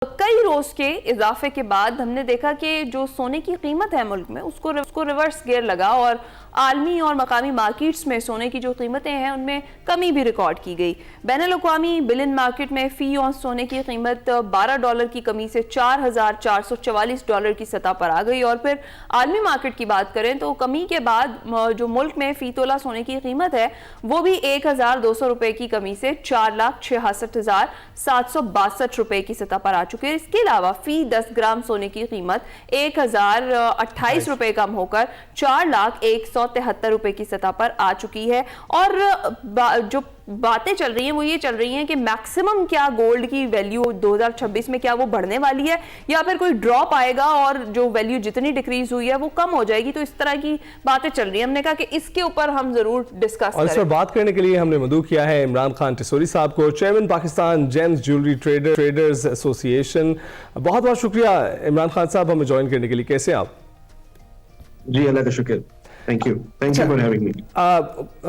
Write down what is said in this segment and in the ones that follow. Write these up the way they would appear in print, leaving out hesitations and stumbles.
कई रोज के इजाफे के बाद हमने देखा कि जो सोने की कीमत है मुल्क में उसको रिवर्स गियर लगा और आलमी और मकामी मार्केट्स में सोने की जो कीमतें हैं उनमें कमी भी रिकॉर्ड की गई। बैनुल-अक़वामी बिलियन मार्केट में फी औंस सोने की कीमत $12 की कमी से $4,444 की सतह पर आ गई। और फिर आलमी मार्केट की बात करें तो कमी के बाद जो मुल्क में फी तोला सोने की कीमत है वो भी $1,200 की कमी से $4,66,762 की सतह पर आ चुके हैं। इसके अलावा फी 10 ग्राम सोने की कीमत $1,028 कम होकर $4,173 की सतह पर आ चुकी है। और जो बातें चल रही हैं वो ये चल रही हैं कि मैक्सिमम क्या गोल्ड की वैल्यू 2026 में क्या वो बढ़ने वाली है या फिर कोई ड्रॉप आएगा और जो वैल्यू जितनी डिक्रीज हुई है वो कम हो जाएगी। तो इस तरह की बातें चल रही हैं। हमने कहा कि इसके ऊपर हम जरूर डिस्कस और इस पर बात करने के लिए हमने मदऊ किया है इमरान खान टिसोरी साहब को, chairman Pakistan James jewellery traders association. बहुत बहुत शुक्रिया इमरान खान साहब हमें ज्वाइन करने के लिए। कैसे आप? जी अल्लाह का शुक्र। Thank you for having me.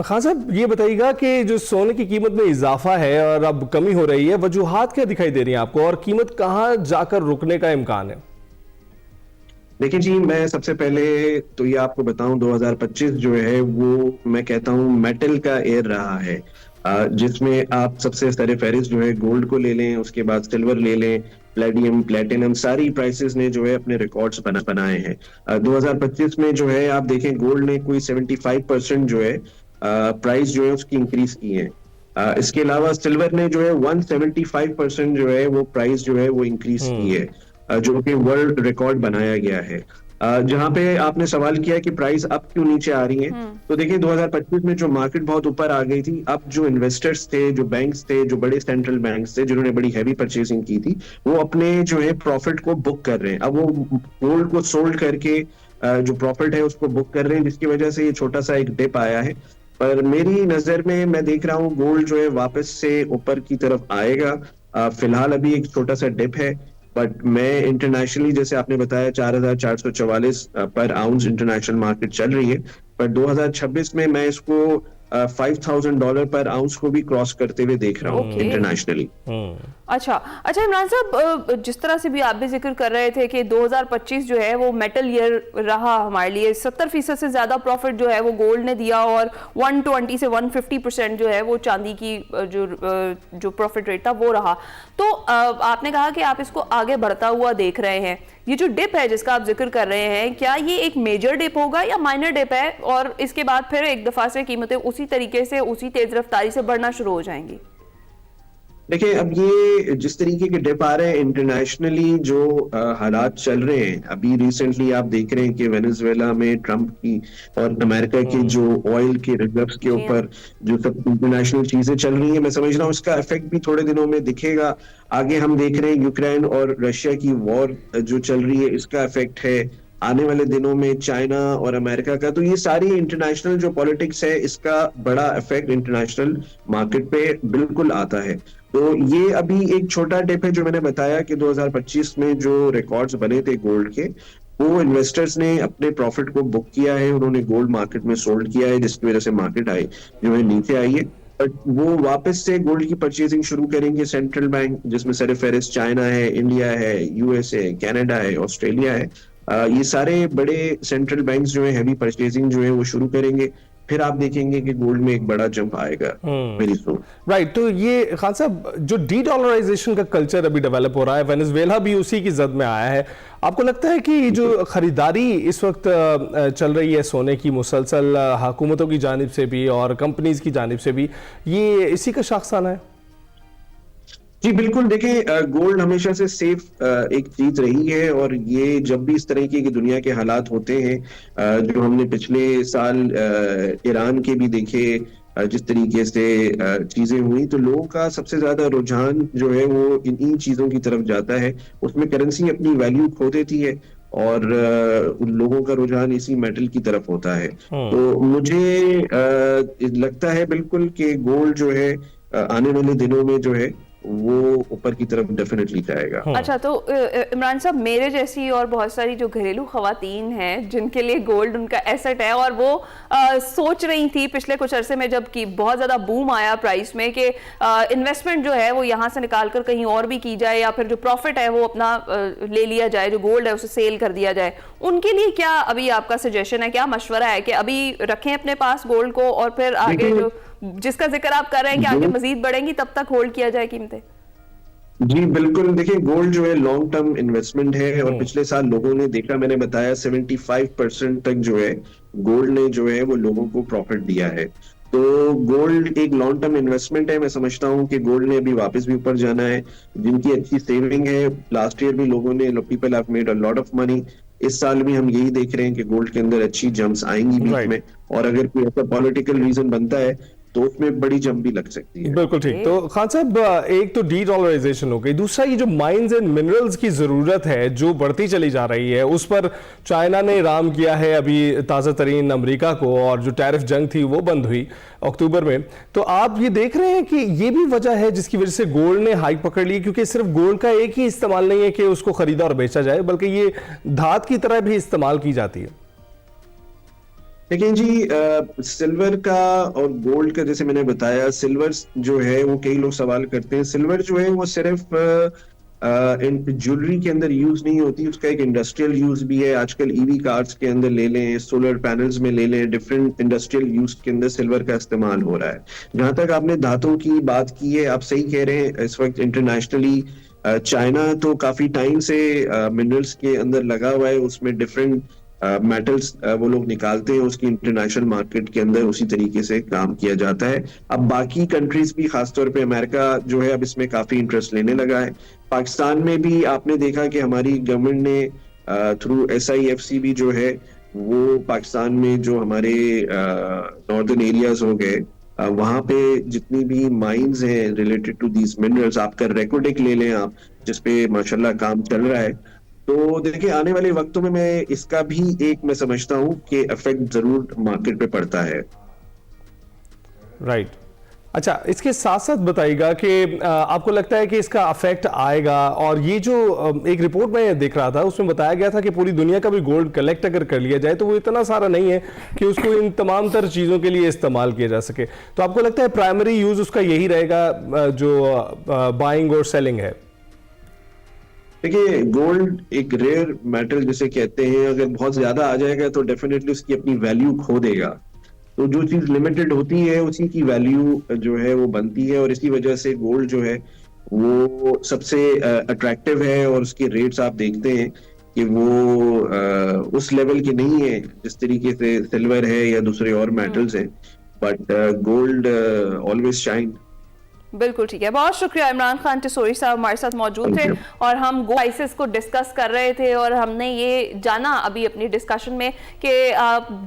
Khan साहब ये बताइएगा कि जो सोने की कीमत में इजाफा है और अब कमी हो रही है, वजूहात क्या दिखाई दे रही हैं आपको और कीमत कहां जाकर रुकने का इम्कान है? देखिए जी, मैं सबसे पहले तो ये आपको बताऊं 2025 जो है वो मैं कहता हूं मेटल का ईयर रहा है, जिसमें आप सबसे सर फहरिस्त जो है गोल्ड को ले लें, उसके बाद सिल्वर ले लें, प्लेटिनम प्लेटिनम सारी प्राइसेस ने जो है अपने रिकॉर्ड्स बनाए हैं। 2025 में जो है आप देखें गोल्ड ने कोई 75% जो है प्राइस जो है उसकी इंक्रीज की है। इसके अलावा सिल्वर ने जो है 175% जो है वो प्राइस जो है वो इंक्रीज की है, जो कि वर्ल्ड रिकॉर्ड बनाया गया है। जहां पे आपने सवाल किया कि प्राइस अब क्यों नीचे आ रही है, तो देखिए 2025 में जो मार्केट बहुत ऊपर आ गई थी, अब जो इन्वेस्टर्स थे, जो बैंक्स थे, जो बड़े सेंट्रल बैंक्स थे जिन्होंने बड़ी हैवी परचेसिंग की थी, वो अपने जो है प्रॉफिट को बुक कर रहे हैं। अब वो गोल्ड को सोल्ड करके जो प्रॉफिट है उसको बुक कर रहे हैं, जिसकी वजह से ये छोटा सा एक डिप आया है। पर मेरी नजर में मैं देख रहा हूँ गोल्ड जो है वापस से ऊपर की तरफ आएगा। फिलहाल अभी एक छोटा सा डिप है, बट मैं इंटरनेशनली जैसे आपने बताया 4,444 पर आउंस इंटरनेशनल मार्केट चल रही है, पर 2026 में मैं इसको $5,000 पर आउंस को भी क्रॉस करते हुए देख रहा हूँ इंटरनेशनली। अच्छा इमरान साहब, जिस तरह से भी आप भी जिक्र कर रहे थे कि 2025 जो है वो मेटल ईयर रहा हमारे लिए, 70% से ज्यादा प्रॉफिट जो है वो गोल्ड ने दिया और 120 से 150% जो है वो चांदी की जो प्रॉफिट रेट था वो रहा। तो आपने कहा कि आप इसको आगे बढ़ता हुआ देख रहे हैं। ये जो डिप है जिसका आप जिक्र कर रहे हैं, क्या ये एक मेजर डिप होगा या माइनर डिप है और इसके बाद फिर एक दफा से कीमतें उसी तरीके से उसी तेज रफ्तारी से बढ़ना शुरू हो जाएंगी? देखिए, अब ये जिस तरीके के डिप आ रहे हैं इंटरनेशनली, जो हालात चल रहे हैं अभी रिसेंटली आप देख रहे हैं कि वेनेजुएला में ट्रंप की और अमेरिका के जो ऑयल के रिजर्व्स के ऊपर जो सब इंटरनेशनल चीजें चल रही हैं, मैं समझ रहा हूँ इसका इफेक्ट भी थोड़े दिनों में दिखेगा। आगे हम देख रहे हैं यूक्रेन और रशिया की वॉर जो चल रही है, इसका इफेक्ट है आने वाले दिनों में चाइना और अमेरिका का। तो ये सारी इंटरनेशनल जो पॉलिटिक्स है, इसका बड़ा इफेक्ट इंटरनेशनल मार्केट पे बिल्कुल आता है। तो ये अभी एक छोटा डिप है जो मैंने बताया कि 2025 में जो रिकॉर्ड्स बने थे गोल्ड के, वो इन्वेस्टर्स ने अपने प्रॉफिट को बुक किया है, उन्होंने गोल्ड मार्केट में सोल्ड किया है, जिसकी वजह से मार्केट आई जो है नीचे आई है। बट वो वापस से गोल्ड की परचेजिंग शुरू करेंगे सेंट्रल बैंक, जिसमें सरफहरिस्त चाइना है, इंडिया है, यूएसए, कनाडा है, ऑस्ट्रेलिया है। ये सारे बड़े सेंट्रल बैंक्स जो है हैवी परचेजिंग जो है वो शुरू करेंगे। फिर आप देखेंगे कि गोल्ड में एक बड़ा जंप आएगा वेरी सून। राइट। तो ये खान साहब जो डी डॉलराइजेशन का कल्चर अभी डेवलप हो रहा है, वेनेजुएला भी उसी की जद में आया है। आपको लगता है कि जो खरीदारी इस वक्त चल रही है सोने की मुसलसल हुकूमतों की जानिब से भी और कंपनीज की जानिब से भी, ये इसी का शाखसाना है? जी बिल्कुल। देखिए, गोल्ड हमेशा से सेफ एक चीज रही है, और ये जब भी इस तरह की दुनिया के हालात होते हैं, जो हमने पिछले साल ईरान के भी देखे, जिस तरीके से चीजें हुई, तो लोगों का सबसे ज्यादा रुझान जो है वो इन चीजों की तरफ जाता है। उसमें करेंसी अपनी वैल्यू खो देती है और उन लोगों का रुझान इसी मेटल की तरफ होता है। तो मुझे लगता है बिल्कुल कि गोल्ड जो है आने वाले दिनों में जो है वो ऊपर की तरफ डेफिनेटली जाएगा। अच्छा, तो इमरान साहब, मेरे जैसी और बहुत सारी जो घरेलू खवातीन हैं जिनके लिए गोल्ड उनका एसेट है, और वो सोच रही थी पिछले कुछ अरसे में जब कि बहुत ज़्यादा बूम आया प्राइस में कि इन्वेस्टमेंट जो है वो यहाँ से निकाल कर कहीं और भी की जाए, या फिर जो प्रॉफिट है वो अपना ले लिया जाए, जो गोल्ड है उसे सेल कर दिया जाए, उनके लिए क्या अभी आपका सजेशन है, क्या मशवरा है कि अभी रखें अपने पास गोल्ड को और फिर आगे जो जिसका जिक्र आप कर रहे हैं कि आगे मजीद बढ़ेंगी तब तक होल्ड किया जाए कीमतें? जी बिल्कुल, देखिए गोल्ड जो है लॉन्ग टर्म इन्वेस्टमेंट है, और पिछले साल लोगों ने देखा, मैंने बताया 75% तक जो है गोल्ड ने जो है वो लोगों को प्रॉफिट दिया है। तो गोल्ड एक लॉन्ग टर्म इन्वेस्टमेंट है। मैं समझता हूँ कि गोल्ड ने अभी वापस भी ऊपर जाना है। जिनकी अच्छी सेविंग है, लास्ट ईयर भी लोगों ने, people have made a lot of money. इस साल भी हम यही देख रहे हैं कि गोल्ड के अंदर अच्छी जंप्स आएंगी बीच में, और अगर कोई ऐसा पॉलिटिकल रीजन बनता है तो उसमें बड़ी जंप भी लग सकती है। बिल्कुल ठीक। तो खान साहब, एक तो डी डॉलराइजेशन हो गई, दूसरा ये जो माइंस एंड मिनरल्स की जरूरत है जो बढ़ती चली जा रही है, उस पर चाइना ने राम किया है अभी ताज़ा तरीन अमेरिका को, और जो टैरिफ जंग थी वो बंद हुई अक्टूबर में। तो आप ये देख रहे हैं कि ये भी वजह है जिसकी वजह से गोल्ड ने हाइक पकड़ ली, क्योंकि सिर्फ गोल्ड का एक ही इस्तेमाल नहीं है कि उसको खरीदा और बेचा जाए, बल्कि ये धात की तरह भी इस्तेमाल की जाती है। लेकिन जी सिल्वर का और गोल्ड का, जैसे मैंने बताया, सिल्वर जो है वो कई लोग सवाल करते हैं, सिल्वर जो है वो सिर्फ ज्वेलरी के अंदर यूज नहीं होती, उसका एक इंडस्ट्रियल यूज भी है। आजकल ईवी कार्स के अंदर ले लें, सोलर पैनल्स में ले लें, डिफरेंट इंडस्ट्रियल यूज के अंदर सिल्वर का इस्तेमाल हो रहा है। जहां तक आपने धातुओं की बात की है, आप सही कह रहे हैं। इस वक्त इंटरनेशनली चाइना तो काफी टाइम से मिनरल्स के अंदर लगा हुआ है, उसमें डिफरेंट मेटल्स वो लोग निकालते हैं, उसकी इंटरनेशनल मार्केट के अंदर उसी तरीके से काम किया जाता है। अब बाकी कंट्रीज भी, खासतौर पे अमेरिका जो है अब इसमें काफी इंटरेस्ट लेने लगा है। पाकिस्तान में भी आपने देखा कि हमारी गवर्नमेंट ने थ्रू SIFC भी जो है वो पाकिस्तान में जो हमारे नॉर्दर्न एरियाज हो गए, वहां पे जितनी भी माइंस हैं रिलेटेड टू दीज मिनरल्स, आपका रेकोडेक ले लें आप, जिसपे माशाल्लाह काम चल रहा है। तो देखिए आने वाले वक्तों में मैं इसका भी एक, मैं समझता हूं कि इफेक्ट जरूर मार्केट पे पड़ता है। राइट। अच्छा, इसके साथ साथ बताइएगा कि आपको लगता है कि इसका अफेक्ट आएगा, और ये जो एक रिपोर्ट में देख रहा था उसमें बताया गया था कि पूरी दुनिया का भी गोल्ड कलेक्ट अगर कर लिया जाए तो वो इतना सारा नहीं है कि उसको इन तमाम तर चीज़ों के लिए इस्तेमाल किया जा सके। तो आपको लगता है प्राइमरी यूज उसका यही रहेगा जो बाइंग और सेलिंग है? देखिए गोल्ड एक रेयर मेटल जिसे कहते हैं, अगर बहुत ज्यादा आ जाएगा तो डेफिनेटली उसकी अपनी वैल्यू खो देगा। तो जो चीज लिमिटेड होती है उसी की वैल्यू जो है वो बनती है, और इसी वजह से गोल्ड जो है वो सबसे अट्रैक्टिव है, और उसके रेट्स आप देखते हैं कि वो उस लेवल के नहीं है जिस तरीके से सिल्वर है या दूसरे और मेटल्स हैं, बट गोल्ड ऑलवेज शाइन। बिल्कुल ठीक है, बहुत शुक्रिया। इमरान खान टिसोरी साहब हमारे साथ मौजूद थे और हम गोल्ड प्राइसेस को डिस्कस कर रहे थे, और हमने ये जाना अभी अपनी डिस्कशन में कि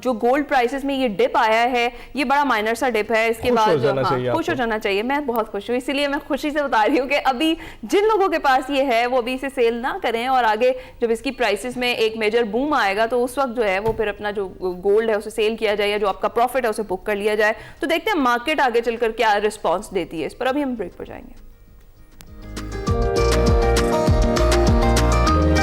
जो गोल्ड प्राइसेस में ये डिप आया है ये बड़ा माइनर सा डिप है। इसके बाद खुश हो जाना चाहिए। मैं बहुत खुश हूँ, इसीलिए मैं खुशी से बता रही हूँ कि अभी जिन लोगों के पास ये है वो अभी इसे सेल ना करें, और आगे जब इसकी प्राइसेस में एक मेजर बूम आएगा तो उस वक्त जो है वो फिर अपना जो गोल्ड है उसे सेल किया जाए, या जो आपका प्रॉफिट है उसे बुक कर लिया जाए। तो देखते हैं मार्केट आगे चलकर क्या रिस्पॉन्स देती है इस पर। अभी हम ब्रेक पर जाएंगे।